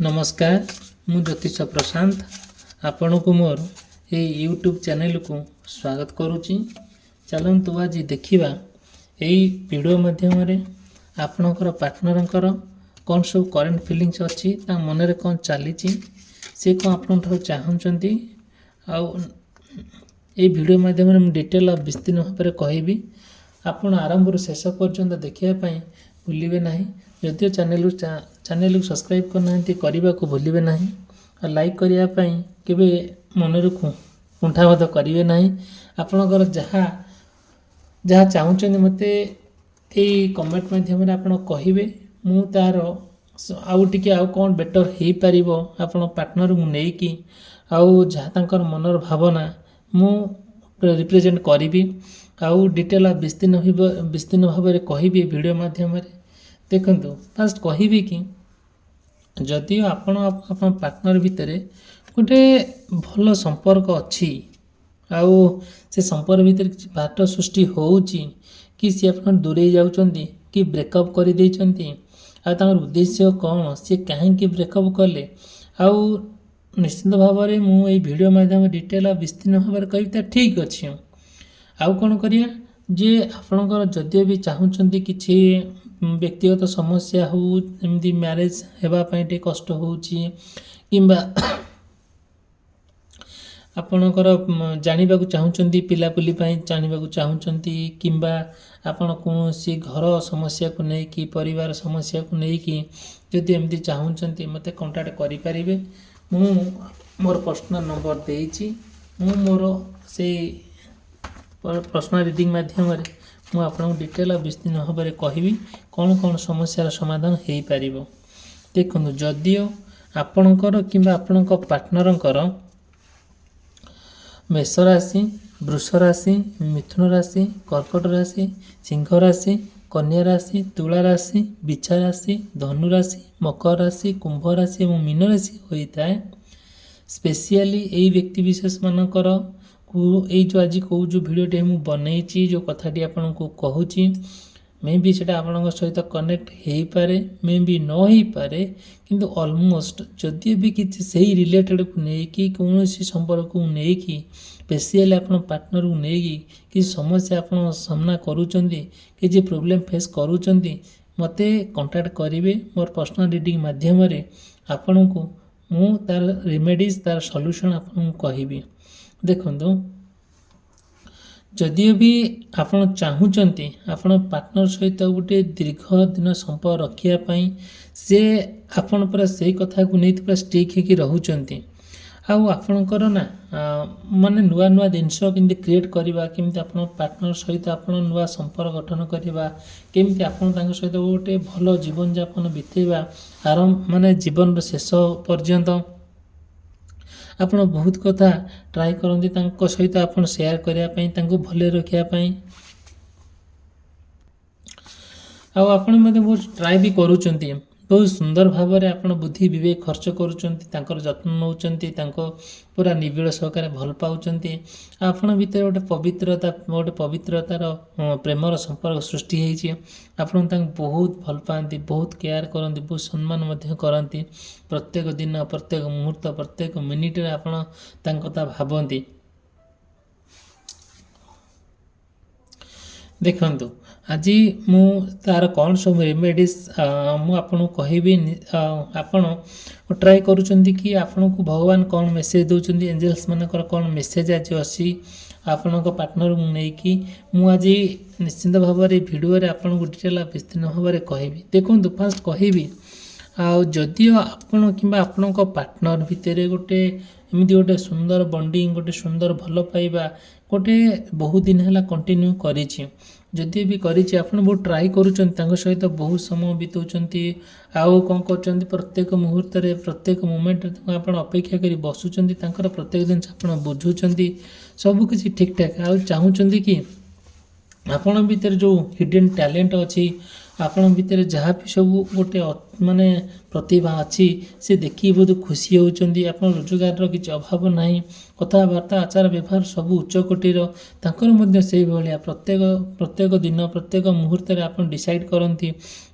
नमस्कार मु ज्योतिष प्रशांत आपण को मोर ये यूट्यूब चैनल को स्वागत करुच्ची। चलतु आज देखा यही वीडियो मध्यम आपणकर पार्टनर कौन सब करेन्ट फिलिंग्स अच्छी मन में कौन चली सी कौन आप चाहते ये वीडियो माध्यम डिटेल विस्तीर्ण भाव में कहबी। आपण आरंभ शेष पर्यंत देखापी भूलिए ना। जदिव चैनल को सब्सक्राइब करना को भूलिए ना। लाइक करने के मन कुंठा करेंगे ना। आपणकर जहाँ जहाँ चाहते मत ये कमेंट मध्यम आप कहे मु तार आउ टे आउ कौन बेटर हो पार आप पार्टनर को लेकिन आउ जहाँ मनर भावना मु रिप्रेजेंट करी आउ डिटेल विस्तीर्ण भाव में कहबी वीडियो माध्यम देखु। फास्ट कहबी कि जदि आपण पार्टनर भितर गोटे भल संपर्क अच्छी आउ से संपर्क भितर बाट सृष्टि होउची कि सी आप दूरे जाउचंती कि ब्रेकअप कर देइचंती आ उद्देश्य कौन सी कहीं ब्रेकअप कले आउ निश्चित भाव में मुझे वीडियो माध्यम डिटेल विस्तीर्ण भाव में कहता ठीक अच्छे। आउ कौन करिया जे आपणकर जदि भी चाहते किसी व्यक्तिगत समस्या हो एमती मैरेज होगापी कष्ट होची किंबा आपणकर जानवा चाहते पिलापुली जानवा चाहते किंबा आपण कौन घर समस्या को लेकिन परिवार समस्या को लेकिन जदि एमती चाहते मत कांटेक्ट करें। मु मोर पर्सनल नंबर देइछि मु मोर से पर्सनल रीडिंग माध्यम मुझे आपको डिटेल विस्तीर्ण भाव में कहबी कौन कौन समस्यार समाधान हो पार। देखो जदिओ आपणकर किंबा आपण पार्टनरंकर मेष राशि वृष राशि मिथुन राशि कर्कट राशि सिंह राशि कन्या राशि तुला राशि बिछा राशि धनु राशि मकर राशि कुंभ राशि और मीन राशि होता है स्पेशली यही व्यक्ति विशेष मानकर ये जो आज कौ जो भिडटे मुझे बनई जो कथाटी आपन को कहूँ मे भी से आपण सहित कनेक्ट हो पारे मे भी न हो पारे किंतु ऑलमोस्ट जदि भी किसी सही रिलेटेड को लेकिन कौन संपर्क को लेकिन स्पेशली आप पार्टनर को लेकिन कि समस्या आप सामना करुँच प्रोब्लेम फेस करुँच मत कंटाक्ट करेंगे मोर पर्सनल रीडिंग माध्यम आपण को मु तार रेमेडीज तार सॉल्यूशन आपको कहबी। देखो जदि भी आपण चाहते आपण पार्टनर सहित गोटे दीर्घ दिन संपर्क रखापी से आपण पूरा से कथा को नहीं पूरा स्टिक होकर रोचते आपणकर ना माने नुआ नुआ जिनस केमती क्रिएट करवा केमती आपण पार्टनर सहित आप नुआ संपर्क गठन करवा केमती आपण सहित गोटे भल जीवन यापन बितेवा आरंभ माने जीवन शेष पर्यंत आप बहुत कथा ट्राए करते सहित आप शेयर करने भले रखापी आपण बहुत ट्राए भी करुँच बहुत सुंदर भाव में आप बुद्धि विवेक खर्च कर जत्न नौ पूरा निबिड़ सहकार भल पाँच आपण भीतर गोटे पवित्रतार प्रेमर संपर्क सृष्टि होती आपण बहुत भल पाती बहुत केयर करती बहुत सम्मान करती प्रत्येक दिन प्रत्येक मुहूर्त प्रत्येक मिनिट आपण कथा भावती। देखु आज मु तार कौन सब रेमेडीज मु आपन कहबी आपण ट्राए करुँच कि आपण को भगवान कौन मेसेज दौरान एंजल्स मानकर कौन मेसेज आज अच्छी आपण पार्टनर को लेकिन मु आज निश्चिंत भाव में वीडियो आपन को डिटेल विस्तीर्ण भाव में कहबी। देखो फास्ट कहबी जदिओ आपण कि आपण पार्टनर भितर गोटे एमती गोटे सुंदर बॉन्डिंग गोटे सुंदर भल पाइबा गोटे बहुत दिन है कंटिन्यू करी जदि भी करी बहुत ट्राए करुँच सहित बहुत समय बिताऊँच आउ कौन कर प्रत्येक मुहूर्त प्रत्येक मोमेंट आप अपेक्षा कर बसुँच प्रत्येक जिन आप बुझुंट सबकि ठीक ठाक आ चाहते कि आपण भीतर जो हिडन टैलेंट अच्छी आपण भीतर जहाँ भी सब गोटे माने प्रतिभा अच्छी से देखिए बहुत खुशी होती आप रोजगार किसी अभाव ना कथबार्ता आचार व्यवहार सब उच्च कोटीर से भाया प्रत्येक दिन प्रत्येक मुहूर्त आप डिसाइड करती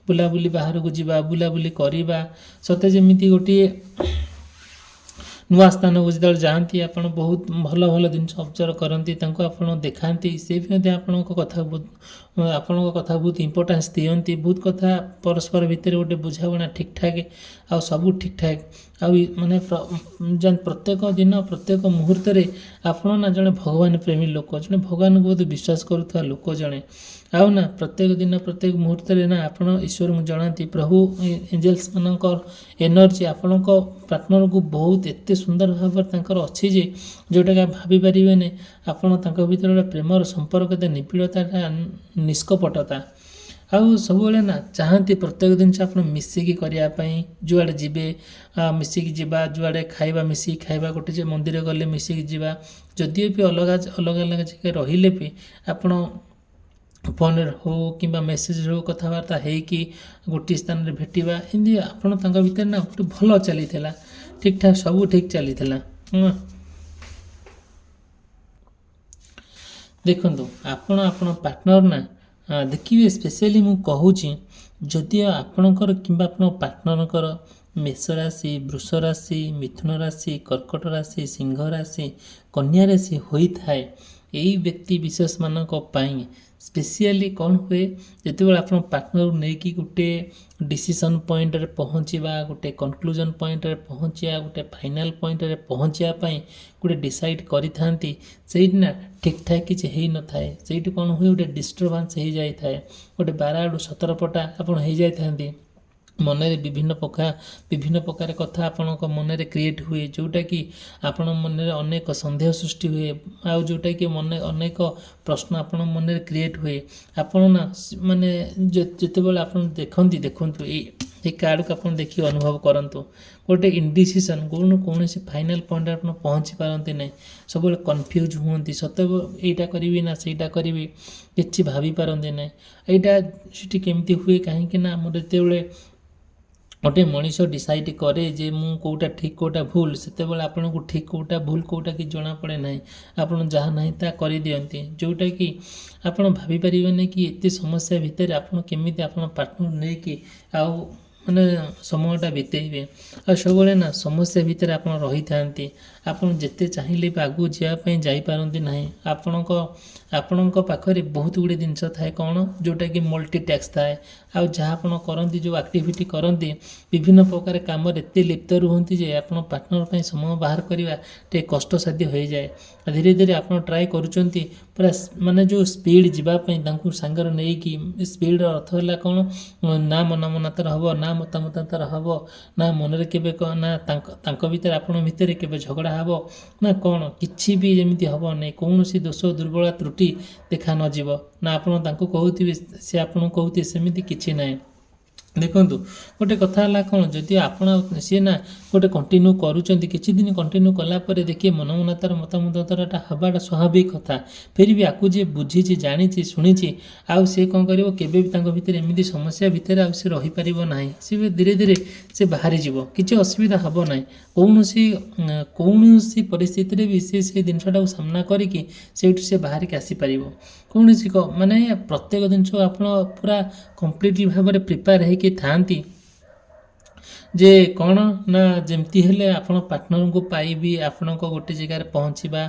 ବୁଲାବୁଲି ବାହାରକୁ ଯିବା, ବୁଲାବୁଲି କରିବା, ସତେ ଯେମିତି ଗୋଟିଏ ନୂଆ ସ୍ଥାନକୁ ଯେତେବେଳେ ଯାଆନ୍ତି ଆପଣ ବହୁତ ଭଲ ଭଲ ଜିନିଷ ଅବଜର୍ଭ କରନ୍ତି, ତାଙ୍କୁ ଆପଣ ଦେଖାନ୍ତି, ସେ ବି ମଧ୍ୟ ଆପଣଙ୍କ କଥା ବହୁତ ଇମ୍ପୋର୍ଟାନ୍ସ ଦିଅନ୍ତି। ବହୁତ କଥା ପରସ୍ପର ଭିତରେ ଗୋଟେ ବୁଝାମଣା ଠିକ୍ଠାକ୍ ଆଉ ସବୁ ଠିକ୍ଠାକ୍ ଆଉ ମାନେ ପ୍ରତ୍ୟେକ ଦିନ ପ୍ରତ୍ୟେକ ମୁହୂର୍ତ୍ତରେ ଆପଣ ନା ଜଣେ ଭଗବାନ ପ୍ରେମୀ ଲୋକ, ଜଣେ ଭଗବାନଙ୍କୁ ବହୁତ ବିଶ୍ୱାସ କରୁଥିବା ଲୋକ ଜଣେ। ଆଉ ନା ପ୍ରତ୍ୟେକ ଦିନ ପ୍ରତ୍ୟେକ ମୁହୂର୍ତ୍ତରେ ନା ଆପଣ ଈଶ୍ୱରଙ୍କୁ ଜଣାନ୍ତି। ପ୍ରଭୁ ଏଞ୍ଜେଲ୍ସମାନଙ୍କ ଏନର୍ଜି ଆପଣଙ୍କ ପାର୍ଟନରକୁ ବହୁତ ଏତେ ସୁନ୍ଦର ଭାବରେ ତାଙ୍କର ଅଛି ଯେ ଯେଉଁଟାକି ଭାବିପାରିବେନି। ଆପଣ ତାଙ୍କ ଭିତରେ ଗୋଟେ ପ୍ରେମର ସମ୍ପର୍କ, ନିବିଡ଼ତାଟା, ନିଷ୍କପଟତା ଆଉ ସବୁବେଳେ ନା ଚାହାନ୍ତି ପ୍ରତ୍ୟେକ ଜିନିଷ ଆପଣ ମିଶିକି କରିବା ପାଇଁ। ଯୁଆଡ଼େ ଯିବେ ମିଶିକି ଯିବା, ଯୁଆଡ଼େ ଖାଇବା ମିଶିକି ଖାଇବା, ଗୋଟେ ମନ୍ଦିର ଗଲେ ମିଶିକି ଯିବା। ଯଦିଓ ବି ଅଲଗା ଜାଗାରେ ରହିଲେ ବି ଆପଣ ଫୋନରେ ହଉ କିମ୍ବା ମେସେଜରେ ହଉ କଥାବାର୍ତ୍ତା ହେଇକି ଗୋଟିଏ ସ୍ଥାନରେ ଭେଟିବା, ଏମିତି ଆପଣ ତାଙ୍କ ଭିତରେ ନା ଗୋଟେ ଭଲ ଚାଲିଥିଲା, ଠିକ୍ଠାକ୍ ସବୁ ଠିକ୍ ଚାଲିଥିଲା। ଦେଖନ୍ତୁ ଆପଣ ପାର୍ଟନର ନା ଦେଖିବେ, ସ୍ପେଶିଆଲି ମୁଁ କହୁଛି ଯଦିଓ ଆପଣଙ୍କର କିମ୍ବା ଆପଣଙ୍କ ପାର୍ଟନରଙ୍କର ମେଷ ରାଶି, ବୃଷ ରାଶି, ମିଥୁନ ରାଶି, କର୍କଟ ରାଶି, ସିଂହ ରାଶି, କନ୍ୟା ରାଶି ହୋଇଥାଏ, ଏଇ ବ୍ୟକ୍ତି ବିଶେଷମାନଙ୍କ ପାଇଁ ସ୍ପେଶିଆଲି କ'ଣ ହୁଏ, ଯେତେବେଳେ ଆପଣ ପାର୍ଟନରକୁ ନେଇକି ଗୋଟେ ଡିସିସନ୍ ପଏଣ୍ଟରେ ପହଞ୍ଚିବା, ଗୋଟେ କନକ୍ଲୁଜନ୍ ପଏଣ୍ଟରେ ପହଞ୍ଚିବା, ଗୋଟେ ଫାଇନାଲ୍ ପଏଣ୍ଟରେ ପହଞ୍ଚିବା ପାଇଁ ଗୋଟେ ଡିସାଇଡ଼୍ କରିଥାନ୍ତି, ସେଇଠି ନା ଠିକ୍ଠାକ୍ କିଛି ହେଇନଥାଏ। ସେଇଠି କ'ଣ ହୁଏ, ଗୋଟେ ଡିଷ୍ଟର୍ବାନ୍ସ ହେଇଯାଇଥାଏ, ଗୋଟେ 12 ଆଡ଼ୁ 17 ପଟା ଆପଣ ହେଇଯାଇଥାନ୍ତି। ମନରେ ବିଭିନ୍ନ ପ୍ରକାର କଥା ଆପଣଙ୍କ ମନରେ କ୍ରିଏଟ୍ ହୁଏ, ଯେଉଁଟାକି ଆପଣଙ୍କ ମନରେ ଅନେକ ସନ୍ଦେହ ସୃଷ୍ଟି ହୁଏ, ଆଉ ଯେଉଁଟାକି ଅନେକ ପ୍ରଶ୍ନ ଆପଣଙ୍କ ମନରେ କ୍ରିଏଟ୍ ହୁଏ। ଆପଣ ନା ମାନେ ଯେତେବେଳେ ଆପଣ ଦେଖନ୍ତୁ ଏଇ କାର୍ଡ଼କୁ ଆପଣ ଦେଖି ଅନୁଭବ କରନ୍ତୁ, ଗୋଟେ ଇନଡିସିସନ୍, କୌଣସି ଫାଇନାଲ୍ ପଏଣ୍ଟରେ ଆପଣ ପହଞ୍ଚି ପାରନ୍ତି ନାହିଁ, ସବୁବେଳେ କନଫ୍ୟୁଜ୍ ହୁଅନ୍ତି, ସତେବେଳେ ଏଇଟା କରିବି ନା ସେଇଟା କରିବି, କିଛି ଭାବିପାରନ୍ତି ନାହିଁ। ଏଇଟା ସେଠି କେମିତି ହୁଏ, କାହିଁକି ନା ଆମର ଯେତେବେଳେ ଗୋଟେ ମଣିଷ ଡିସାଇଡ଼୍ କରେ ଯେ ମୁଁ କେଉଁଟା ଠିକ୍ କେଉଁଟା ଭୁଲ, ସେତେବେଳେ ଆପଣଙ୍କୁ ଠିକ୍ କେଉଁଟା ଭୁଲ କେଉଁଟା କିଛି ଜଣାପଡ଼େ ନାହିଁ। ଆପଣ ଯାହା ନାହିଁ ତାହା କରିଦିଅନ୍ତି, ଯେଉଁଟାକି ଆପଣ ଭାବିପାରିବେନି କି ଏତେ ସମସ୍ୟା ଭିତରେ ଆପଣ କେମିତି ଆପଣ ପାର୍ଟନର ନେଇକି ଆଉ ମାନେ ସମୟଟା ବିତେଇବେ। ଆଉ ସବୁବେଳେ ନା ସମସ୍ୟା ଭିତରେ ଆପଣ ରହିଥାନ୍ତି, ଆପଣ ଯେତେ ଚାହିଁଲେ ବି ଆଗକୁ ଯିବା ପାଇଁ ଯାଇପାରନ୍ତି ନାହିଁ। ଆପଣଙ୍କ ପାଖରେ ବହୁତ ଗୁଡ଼ିଏ ଜିନିଷ ଥାଏ, କ'ଣ ଯେଉଁଟାକି ମଲ୍ଟିଟାସ୍କ ଥାଏ, ଆଉ ଯାହା ଆପଣ କରନ୍ତି, ଯେଉଁ ଆକ୍ଟିଭିଟି କରନ୍ତି, ବିଭିନ୍ନ ପ୍ରକାର କାମରେ ଏତେ ଲିପ୍ତ ରୁହନ୍ତି ଯେ ଆପଣ ପାର୍ଟନର ପାଇଁ ସମୟ ବାହାର କରିବା ଟିକେ କଷ୍ଟସାଧ୍ୟ ହୋଇଯାଏ। ଧୀରେ ଧୀରେ ଆପଣ ଟ୍ରାଏ କରୁଛନ୍ତି ପୁରା ମାନେ ଯେଉଁ ସ୍ପିଡ଼ ଯିବା ପାଇଁ ତାଙ୍କୁ ସାଙ୍ଗରେ ନେଇକି। ସ୍ପିଡ଼ର ଅର୍ଥ ହେଲା କ'ଣ, ନା ମନମନାନ୍ତର ହେବ, ନା ମତାମତାନ୍ତର ହେବ, ନା ମନରେ କେବେ ନା ତାଙ୍କ ଭିତରେ ଆପଣଙ୍କ ଭିତରେ କେବେ ଝଗଡ଼ା ହେବ, ନା କ'ଣ କିଛି ବି ଯେମିତି ହେବ ନାହିଁ, କୌଣସି ଦୋଷ ଦୁର୍ବଳତା ତ୍ରୁଟି ଦେଖା ନଯିବ, ନା ଆପଣ ତାଙ୍କୁ କହୁଥିବେ ସେ ଆପଣଙ୍କୁ କହୁଥିବେ, ସେମିତି କିଛି ନାହିଁ। ଦେଖନ୍ତୁ ଗୋଟେ କଥା ହେଲା କ'ଣ, ଯଦି ଆପଣ ସିଏ ନା ଗୋଟେ କଣ୍ଟିନ୍ୟୁ କରୁଛନ୍ତି, କିଛି ଦିନ କଣ୍ଟିନ୍ୟୁ କଲା ପରେ ଦେଖିଏ ମନମନାନ୍ତର ମତାମତାନ୍ତରଟା ହେବାଟା ସ୍ୱାଭାବିକ କଥା। ଫିର୍ ବି ଆକୁ ଯିଏ ବୁଝିଛି, ଜାଣିଛି, ଶୁଣିଛି, ଆଉ ସେ କ'ଣ କରିବ, କେବେ ବି ତାଙ୍କ ଭିତରେ ଏମିତି ସମସ୍ୟା ଭିତରେ ଆଉ ସେ ରହିପାରିବ ନାହିଁ। ସେ ଧୀରେ ଧୀରେ ସେ ବାହାରିଯିବ, କିଛି ଅସୁବିଧା ହେବ ନାହିଁ। କୌଣସି ପରିସ୍ଥିତିରେ ବି ସେ ଜିନିଷଟାକୁ ସାମ୍ନା କରିକି ସେଇଠୁ ସେ ବାହାରିକି ଆସିପାରିବ। କୌଣସି ମାନେ ପ୍ରତ୍ୟେକ ଜିନିଷ ଆପଣ ପୁରା କମ୍ପ୍ଲିଟଲି ଭାବରେ ପ୍ରିପେୟାର ହେଇକି ଥାଆନ୍ତି ଯେ କ'ଣ ନା ଯେମିତି ହେଲେ ଆପଣ ପାର୍ଟନରଙ୍କୁ ପାଇବି, ଆପଣଙ୍କ ଗୋଟେ ଜାଗାରେ ପହଞ୍ଚିବା,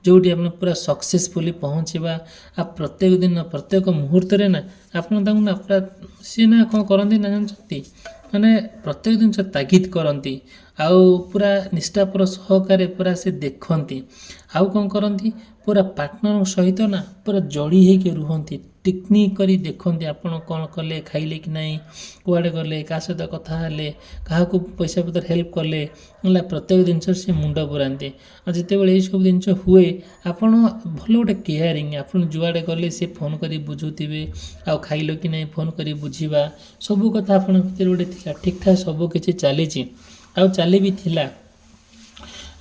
ଯେଉଁଠି ଆପଣ ପୁରା ସକ୍ସେସଫୁଲି ପହଞ୍ଚିବା। ଆଉ ପ୍ରତ୍ୟେକ ଦିନ ପ୍ରତ୍ୟେକ ମୁହୂର୍ତ୍ତରେ ନା ଆପଣ ତାଙ୍କୁ ନା ପୁରା ସିଏ ନା କ'ଣ କରନ୍ତି ନା ଜାଣିଛନ୍ତି, ମାନେ ପ୍ରତ୍ୟେକ ଜିନିଷ ତାଗିଦ କରନ୍ତି, ଆଉ ପୁରା ନିଷ୍ଠାପର ସହକାରେ ପୁରା ସେ ଦେଖନ୍ତି, ଆଉ କ'ଣ କରନ୍ତି, ପୁରା ପାର୍ଟନରଙ୍କ ସହିତ ନା ପୁରା ଯୋଡ଼ି ହେଇକି ରୁହନ୍ତି, ଟିକନିକ୍ କରି ଦେଖନ୍ତି ଆପଣ କ'ଣ କଲେ, ଖାଇଲେ କି ନାହିଁ, କୁଆଡ଼େ ଗଲେ, କାହା ସହିତ କଥା ହେଲେ, କାହାକୁ ପଇସା ପତ୍ର ହେଲ୍ପ କଲେ, ହେଲା ପ୍ରତ୍ୟେକ ଜିନିଷ ସେ ମୁଣ୍ଡ ପୁରାନ୍ତି। ଆଉ ଯେତେବେଳେ ଏଇସବୁ ଜିନିଷ ହୁଏ, ଆପଣ ଭଲ ଗୋଟେ କେୟାରିଂ, ଆପଣ ଯୁଆଡ଼େ ଗଲେ ସେ ଫୋନ୍ କରି ବୁଝୁଥିବେ, ଆଉ ଖାଇଲ କି ନାହିଁ ଫୋନ୍ କରି ବୁଝିବା, ସବୁ କଥା ଆପଣଙ୍କ ଭିତରେ ଗୋଟେ ଥିଲା, ଠିକ୍ଠାକ୍ ସବୁ କିଛି ଚାଲିଛି, ଆଉ ଚାଲି ବି ଥିଲା।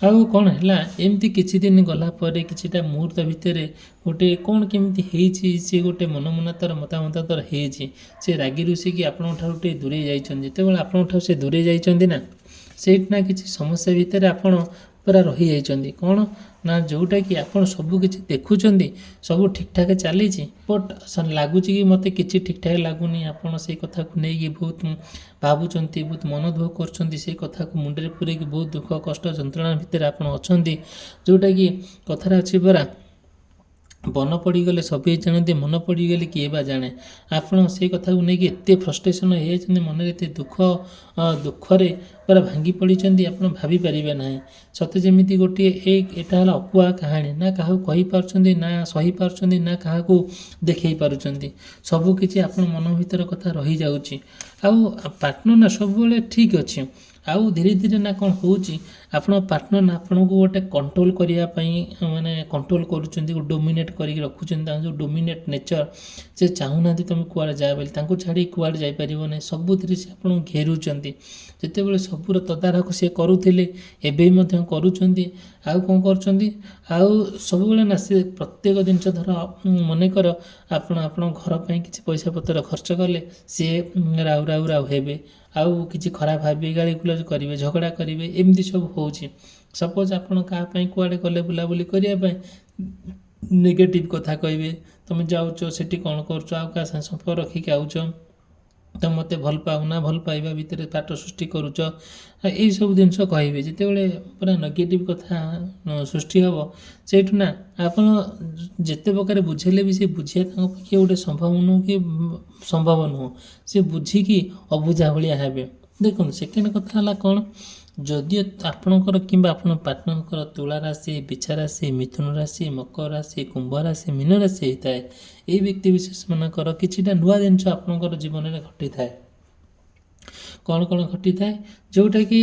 ଆଉ କ'ଣ ହେଲା, ଏମିତି କିଛି ଦିନ ଗଲା ପରେ କିଛିଟା ମୁହୂର୍ତ୍ତ ଭିତରେ ଗୋଟେ କ'ଣ କେମିତି ହେଇଛି, ସେ ଗୋଟେ ମନମନାନ୍ତର ମତାମତାନ୍ତର ହେଇଛି, ସେ ରାଗି ରୁଷିକି ଆପଣଙ୍କ ଠାରୁ ଟିକେ ଦୂରେଇ ଯାଇଛନ୍ତି। ଯେତେବେଳେ ଆପଣଙ୍କ ଠାରୁ ସେ ଦୂରେଇ ଯାଇଛନ୍ତି ନା, ସେଇଠି ନା କିଛି ସମସ୍ୟା ଭିତରେ ଆପଣ ପୁରା ରହିଯାଇଛନ୍ତି। କ'ଣ ନା ଯେଉଁଟାକି ଆପଣ ସବୁକିଛି ଦେଖୁଛନ୍ତି ସବୁ ଠିକ୍ଠାକ୍ ଚାଲିଛି, ବଟ୍ ଲାଗୁଛି କି ମୋତେ କିଛି ଠିକ୍ଠାକ୍ ଲାଗୁନି। ଆପଣ ସେଇ କଥାକୁ ନେଇକି ବହୁତ ଭାବୁଛନ୍ତି, ବହୁତ ମନ ଦୁଃଖ କରୁଛନ୍ତି, ସେଇ କଥାକୁ ମୁଣ୍ଡରେ ପୁରେଇକି ବହୁତ ଦୁଃଖ କଷ୍ଟ ଯନ୍ତ୍ରଣା ଭିତରେ ଆପଣ ଅଛନ୍ତି। ଯେଉଁଟାକି କଥାରେ ଅଛି ପରା, ବନ ପଡ଼ିଗଲେ ସଭିଏ ଜାଣନ୍ତି, ମନ ପଡ଼ିଗଲେ କିଏ ବା ଜାଣେ। ଆପଣ ସେଇ କଥାକୁ ନେଇକି ଏତେ ଫ୍ରଷ୍ଟ୍ରେସନ୍ ହେଇଯାଇଛନ୍ତି, ମନରେ ଏତେ ଦୁଃଖରେ ପୁରା ଭାଙ୍ଗି ପଡ଼ିଛନ୍ତି, ଆପଣ ଭାବିପାରିବେ ନାହିଁ। ସତେ ଯେମିତି ଗୋଟିଏ ଏଇଟା ହେଲା ଅକୁହା କାହାଣୀ, ନା କାହାକୁ କହିପାରୁଛନ୍ତି, ନା ସହିପାରୁଛନ୍ତି, ନା କାହାକୁ ଦେଖେଇ ପାରୁଛନ୍ତି। ସବୁକିଛି ଆପଣ ମନ ଭିତର କଥା ରହିଯାଉଛି। ଆଉ ପାର୍ଟନର୍ ନା ସବୁବେଳେ ଠିକ୍ ଅଛି, ଆଉ ଧୀରେ ଧୀରେ ନା କ'ଣ ହେଉଛି, ଆପଣ ପାର୍ଟନର୍ ନା ଆପଣଙ୍କୁ ଗୋଟେ କଣ୍ଟ୍ରୋଲ୍ କରିବା ପାଇଁ ମାନେ କଣ୍ଟ୍ରୋଲ୍ କରୁଛନ୍ତି, ଡୋମିନେଟ୍ କରିକି ରଖୁଛନ୍ତି। ତାଙ୍କ ଯେଉଁ ଡୋମିନେଟ୍ ନେଚର୍, ସେ ଚାହୁଁନାହାନ୍ତି ତୁମେ କୁଆଡ଼େ ଯାଅ ବୋଲି, ତାଙ୍କୁ ଛାଡ଼ି କୁଆଡ଼େ ଯାଇପାରିବ ନାହିଁ। ସବୁଥିରେ ସେ ଆପଣଙ୍କୁ ଘେରୁଛନ୍ତି। ଯେତେବେଳେ ସବୁର ତଦାରଖ ସେ କରୁଥିଲେ, ଏବେ ବି ମଧ୍ୟ କରୁଛନ୍ତି। ଆଉ କ'ଣ କରୁଛନ୍ତି, ଆଉ ସବୁବେଳେ ନା ସେ ପ୍ରତ୍ୟେକ ଜିନିଷ, ଧର ମନେକର ଆପଣ ଆପଣଙ୍କ ଘର ପାଇଁ କିଛି ପଇସା ପତ୍ର ଖର୍ଚ୍ଚ କଲେ, ସିଏ ରାଉ ହେବେ, ଆଉ କିଛି ଖରାପ ଭାବିବେ, ଗାଳି ଗୁଲଜ କରିବେ, ଝଗଡ଼ା କରିବେ, ଏମିତି ସବୁ ହେଉଛି। ସପୋଜ୍ ଆପଣ କାହା ପାଇଁ କୁଆଡ଼େ ଗଲେ ବୁଲାବୁଲି କରିବା ପାଇଁ, ନେଗେଟିଭ୍ କଥା କହିବେ, ତୁମେ ଯାଉଛ ସେଠି କ'ଣ କରୁଛ, ଆଉ କାହା ସାଙ୍ଗେ ସମ୍ପର୍କ ରଖିକି ଆଉଛ, ତ ମୋତେ ଭଲ ପାଉନା, ଭଲ ପାଇବା ଭିତରେ ପାଠ ସୃଷ୍ଟି କରୁଛ, ଏଇସବୁ ଜିନିଷ କହିବେ। ଯେତେବେଳେ ପୁରା ନେଗେଟିଭ୍ କଥା ସୃଷ୍ଟି ହେବ, ସେଇଠୁ ନା ଆପଣ ଯେତେ ପ୍ରକାର ବୁଝେଇଲେ ବି ସେ ବୁଝିବା ତାଙ୍କ ପକ୍ଷେ ଗୋଟେ ସମ୍ଭବ ନୁହଁ। ସେ ବୁଝିକି ଅବୁଝା ଭଳିଆ ହେବେ। ଦେଖନ୍ତୁ, ସେକେଣ୍ଡ କଥା ହେଲା କ'ଣ, ଯଦି ଆପଣଙ୍କର କିମ୍ବା ଆପଣ ପାର୍ଟନରଙ୍କର ତୁଳା ରାଶି, ବିଛା ରାଶି, ମିଥୁନ ରାଶି, ମକର ରାଶି, କୁମ୍ଭ ରାଶି, ମୀନ ରାଶି ହେଇଥାଏ, ଏହି ବ୍ୟକ୍ତି ବିଶେଷମାନଙ୍କର କିଛିଟା ନୂଆ ଜିନିଷ ଆପଣଙ୍କର ଜୀବନରେ ଘଟିଥାଏ। କ'ଣ କ'ଣ ଘଟିଥାଏ, ଯେଉଁଟାକି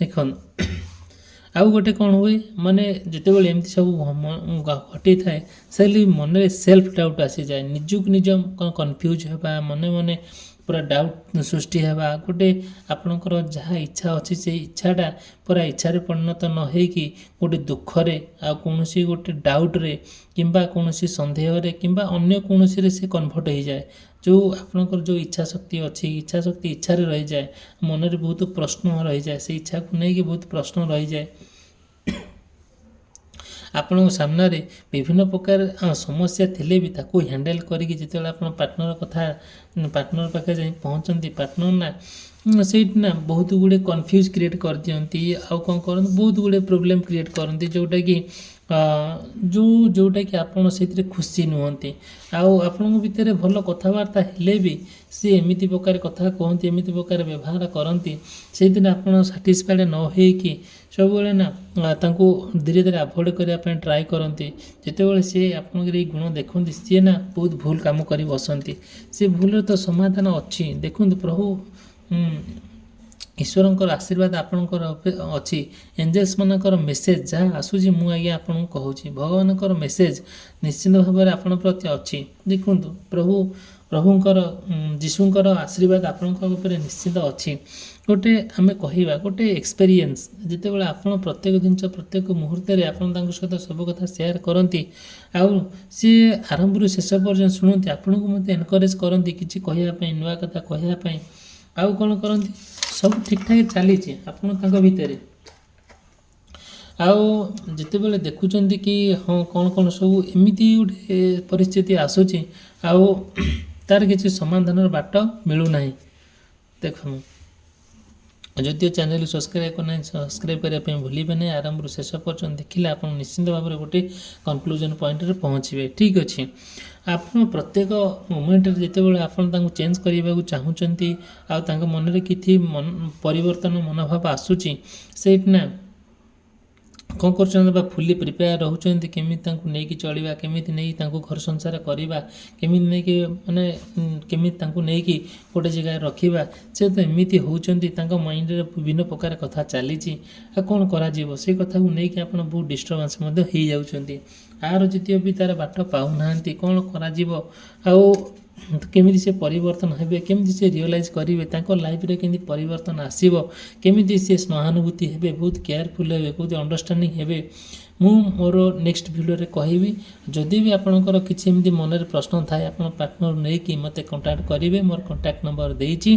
ଦେଖନ୍ତୁ, ଆଉ ଗୋଟେ କ'ଣ ହୁଏ, ମାନେ ଯେତେବେଳେ ଏମିତି ସବୁ ଘଟିଥାଏ, ସେଲି ମନରେ ସେଲ୍ଫ ଡାଉଟ୍ ଆସିଯାଏ। ନିଜକୁ ନିଜ କନଫ୍ୟୁଜ୍ ହେବା, ମନେ ପୁରା ଡାଉଟ୍ ସୃଷ୍ଟି ହେବା, ଗୋଟେ ଆପଣଙ୍କର ଯାହା ଇଚ୍ଛା ଅଛି ସେଇ ଇଚ୍ଛାଟା ପୁରା ଇଚ୍ଛାରେ ପରିଣତ ନ ହେଇକି ଗୋଟେ ଦୁଃଖରେ, ଆଉ କୌଣସି ଗୋଟେ ଡାଉଟ୍ରେ, କିମ୍ବା କୌଣସି ସନ୍ଦେହରେ, କିମ୍ବା ଅନ୍ୟ କୌଣସିରେ ସେ କନଭର୍ଟ ହେଇଯାଏ। ଯେଉଁ ଆପଣଙ୍କର ଯେଉଁ ଇଚ୍ଛା ଶକ୍ତି ଅଛି, ଇଚ୍ଛା ଶକ୍ତି ଇଚ୍ଛାରେ ରହିଯାଏ, ମନରେ ବହୁତ ପ୍ରଶ୍ନ ରହିଯାଏ, ସେ ଇଚ୍ଛାକୁ ନେଇକି ବହୁତ ପ୍ରଶ୍ନ ରହିଯାଏ। ଆପଣଙ୍କ ସାମ୍ନାରେ ବିଭିନ୍ନ ପ୍ରକାର ସମସ୍ୟା ଥିଲେ ବି ତାକୁ ହ୍ୟାଣ୍ଡେଲ୍ କରିକି ଯେତେବେଳେ ଆପଣ ପାର୍ଟନର ପାଖରେ ଯାଇ ପହଞ୍ଚନ୍ତି, ପାର୍ଟନର ନା ସେଇଠି ନା ବହୁତ ଗୁଡ଼ିଏ କନଫ୍ୟୁଜ୍ କ୍ରିଏଟ୍ କରିଦିଅନ୍ତି। ଆଉ କ'ଣ କରନ୍ତି, ବହୁତ ଗୁଡ଼ିଏ ପ୍ରୋବ୍ଲେମ୍ କ୍ରିଏଟ୍ କରନ୍ତି, ଯେଉଁଟାକି ଆପଣ ସେଇଥିରେ ଖୁସି ନୁହନ୍ତି। ଆଉ ଆପଣଙ୍କ ଭିତରେ ଭଲ କଥାବାର୍ତ୍ତା ହେଲେ ବି ସେ ଏମିତି ପ୍ରକାର କଥା କୁହନ୍ତି, ଏମିତି ପ୍ରକାର ବ୍ୟବହାର କରନ୍ତି, ସେଇଥିରେ ଆପଣ ସାଟିସ୍ଫାଏଡ଼୍ ନ ହେଇକି ସବୁବେଳେ ନା ତାଙ୍କୁ ଧୀରେ ଧୀରେ ଆଭଏଡ଼୍ କରିବା ପାଇଁ ଟ୍ରାଏ କରନ୍ତି। ଯେତେବେଳେ ସିଏ ଆପଣଙ୍କର ଏଇ ଗୁଣ ଦେଖନ୍ତି, ସିଏ ନା ବହୁତ ଭୁଲ କାମ କରି ବସନ୍ତି। ସେ ଭୁଲର ତ ସମାଧାନ ଅଛି। ଦେଖନ୍ତୁ, ପ୍ରଭୁ ଈଶ୍ୱରଙ୍କର ଆଶୀର୍ବାଦ ଆପଣଙ୍କର ଅଛି। ଏଞ୍ଜେଲ୍ସମାନଙ୍କର ମେସେଜ୍ ଯାହା ଆସୁଛି, ମୁଁ ଆଜ୍ଞା ଆପଣଙ୍କୁ କହୁଛି, ଭଗବାନଙ୍କର ମେସେଜ୍ ନିଶ୍ଚିନ୍ତ ଭାବରେ ଆପଣଙ୍କ ପ୍ରତି ଅଛି। ଦେଖନ୍ତୁ, ପ୍ରଭୁଙ୍କର ଯୀଶୁଙ୍କର ଆଶୀର୍ବାଦ ଆପଣଙ୍କ ଉପରେ ନିଶ୍ଚିତ ଅଛି। ଆମେ କହିବା ଗୋଟେ ଏକ୍ସପେରିଏନ୍ସ, ଯେତେବେଳେ ଆପଣ ପ୍ରତ୍ୟେକ ଜିନିଷ, ପ୍ରତ୍ୟେକ ମୁହୂର୍ତ୍ତରେ ଆପଣ ତାଙ୍କ ସହିତ ସବୁ କଥା ସେୟାର କରନ୍ତି, ଆଉ ସିଏ ଆରମ୍ଭରୁ ଶେଷ ପର୍ଯ୍ୟନ୍ତ ଶୁଣନ୍ତି, ଆପଣଙ୍କୁ ମଧ୍ୟ ଏନକରେଜ୍ କରନ୍ତି କିଛି କହିବା ପାଇଁ, ନୂଆ କଥା କହିବା ପାଇଁ। ଆଉ କ'ଣ କରନ୍ତି, ସବୁ ଠିକ୍ଠାକ୍ ଚାଲିଛି ଆପଣ ତାଙ୍କ ଭିତରେ। ଆଉ ଯେତେବେଳେ ଦେଖୁଛନ୍ତି କି ହଁ କ'ଣ ସବୁ ଏମିତି ଗୋଟେ ପରିସ୍ଥିତି ଆସୁଛି, ଆଉ ତାର କିଛି ସମାଧାନର ବାଟ ମିଳୁନାହିଁ। ଦେଖନ୍ତୁ, ଯଦିଓ ଚ୍ୟାନେଲ୍ ସବସ୍କ୍ରାଇବ୍ କରିନାହିଁ, ସବସ୍କ୍ରାଇବ୍ କରିବା ପାଇଁ ଭୁଲିବେ ନାହିଁ। ଆରମ୍ଭରୁ ଶେଷ ପର୍ଯ୍ୟନ୍ତ ଦେଖିଲେ ଆପଣ ନିଶ୍ଚିନ୍ତ ଭାବରେ ଗୋଟେ କନକ୍ଲୁଜନ୍ ପଏଣ୍ଟରେ ପହଞ୍ଚିବେ। ଠିକ୍ ଅଛି, ଆପଣ ପ୍ରତ୍ୟେକ ମୋମେଣ୍ଟରେ ଯେତେବେଳେ ଆପଣ ତାଙ୍କୁ ଚେଞ୍ଜ କରିବାକୁ ଚାହୁଁଛନ୍ତି, ଆଉ ତାଙ୍କ ମନରେ କିଛି ପରିବର୍ତ୍ତନ ମନୋଭାବ ଆସୁଛି, ସେଇଠି ନା କ'ଣ କରୁଛନ୍ତି, ବା ଫୁଲି ପ୍ରିପେୟାର ରହୁଛନ୍ତି, କେମିତି ତାଙ୍କୁ ନେଇକି ଚଳିବା, କେମିତି ନେଇକି ତାଙ୍କୁ ଘର ସଂସାର କରିବା, କେମିତି ତାଙ୍କୁ ନେଇକି ଗୋଟେ ଜାଗାରେ ରଖିବା। ସେ ତ ଏମିତି ହେଉଛନ୍ତି, ତାଙ୍କ ମାଇଣ୍ଡରେ ବିଭିନ୍ନ ପ୍ରକାର କଥା ଚାଲିଛି। ଆଉ କ'ଣ କରାଯିବ, ସେ କଥାକୁ ନେଇକି ଆପଣ ବହୁତ ଡିଷ୍ଟର୍ବାନ୍ସ ମଧ୍ୟ ହେଇଯାଉଛନ୍ତି। ଆର ଯଦିଓ ବି ତାର ବାଟ ପାଉନାହାନ୍ତି, କ'ଣ କରାଯିବ, ଆଉ କେମିତି ସେ ପରିବର୍ତ୍ତନ ହେବେ, କେମିତି ସେ ରିଅଲାଇଜ୍ କରିବେ, ତାଙ୍କ ଲାଇଫ୍ରେ କେମିତି ପରିବର୍ତ୍ତନ ଆସିବ, କେମିତି ସେ ସହାନୁଭୂତି ହେବେ, ବହୁତ କେୟାରଫୁଲ୍ ହେବେ, ବହୁତ ଅଣ୍ଡରଷ୍ଟାଣ୍ଡିଂ ହେବେ, ମୁଁ ମୋର ନେକ୍ସଟ ଭିଡ଼ିଓରେ କହିବି। ଯଦି ବି ଆପଣଙ୍କର କିଛି ଏମିତି ମନରେ ପ୍ରଶ୍ନ ଥାଏ ଆପଣ ପାର୍ଟନର ନେଇକି ମୋତେ କଣ୍ଟାକ୍ଟ କରିବେ। ମୋର କଣ୍ଟାକ୍ଟ ନମ୍ବର ଦେଇଛି।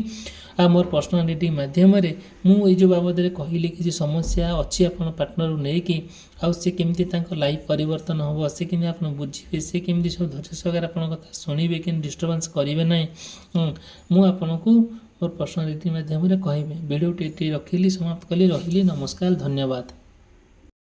ଆଉ ମୋର ପର୍ସନାଲିଟି ମାଧ୍ୟମରେ ମୁଁ ଏଇ ଯେଉଁ ବାବଦରେ କହିଲି କିଛି ସମସ୍ୟା ଅଛି ଆପଣ ପାର୍ଟନରକୁ ନେଇକି, ଆଉ ସେ କେମିତି ତାଙ୍କ ଲାଇଫ୍ ପରିବର୍ତ୍ତନ ହେବ, ସେ କେମିତି ଆପଣ ବୁଝିବେ, ସେ କେମିତି ସବୁ ଧୈର୍ଯ୍ୟ ସହକାରେ ଆପଣଙ୍କ କଥା ଶୁଣିବେ, କେମିତି ଡିଷ୍ଟର୍ବାନ୍ସ କରିବେ ନାହିଁ, ମୁଁ ଆପଣଙ୍କୁ ମୋର ପର୍ସନାଲିଟି ମାଧ୍ୟମରେ କହିବି। ଭିଡ଼ିଓଟି ଏଠି ରଖିଲି, ସମାପ୍ତ କଲି। ରହିଲି, ନମସ୍କାର, ଧନ୍ୟବାଦ।